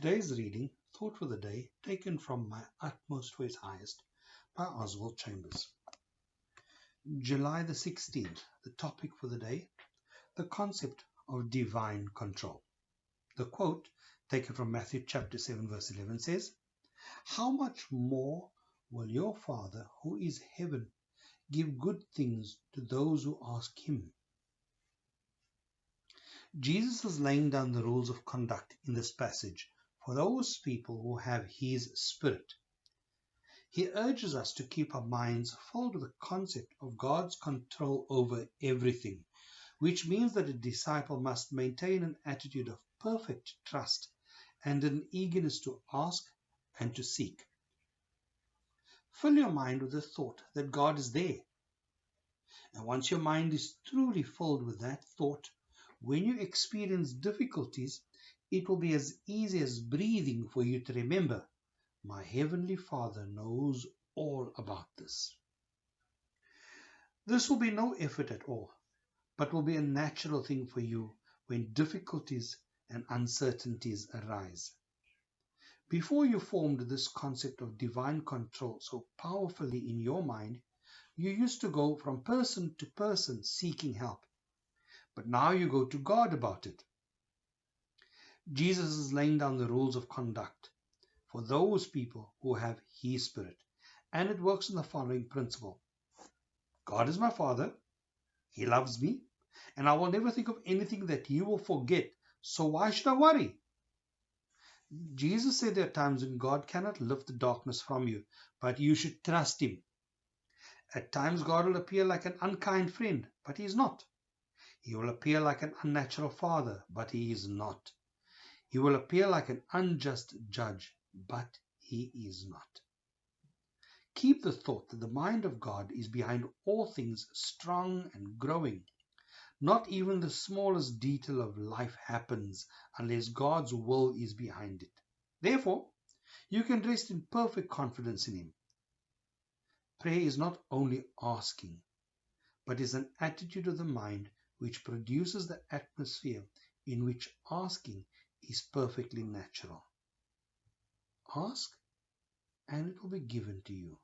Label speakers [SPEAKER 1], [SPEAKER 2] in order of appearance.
[SPEAKER 1] Today's reading, Thought for the Day, taken from My Utmost for His Highest by Oswald Chambers. July the 16th, the topic for the day, the concept of divine control. The quote, taken from Matthew chapter 7 verse 11 says, "How much more will your Father who is heaven give good things to those who ask Him?" Jesus is laying down the rules of conduct in this passage for those people who have His Spirit. He urges us to keep our minds filled with the concept of God's control over everything, which means that a disciple must maintain an attitude of perfect trust and an eagerness to ask and to seek. Fill your mind with the thought that God is there. And once your mind is truly filled with that thought, when you experience difficulties, it will be as easy as breathing for you to remember, my Heavenly Father knows all about this. This will be no effort at all, but will be a natural thing for you when difficulties and uncertainties arise. Before you formed this concept of divine control so powerfully in your mind, you used to go from person to person seeking help. But now you go to God about it. Jesus is laying down the rules of conduct for those people who have His Spirit. And it works on the following principle. God is my Father. He loves me. And I will never think of anything that He will forget. So why should I worry? Jesus said there are times when God cannot lift the darkness from you, but you should trust Him. At times God will appear like an unkind friend, but He is not. He will appear like an unnatural father, but He is not. He will appear like an unjust judge, but He is not. Keep the thought that the mind of God is behind all things strong and growing. Not even the smallest detail of life happens unless God's will is behind it. Therefore, you can rest in perfect confidence in Him. Prayer is not only asking, but is an attitude of the mind which produces the atmosphere in which asking is perfectly natural. Ask, and it will be given to you.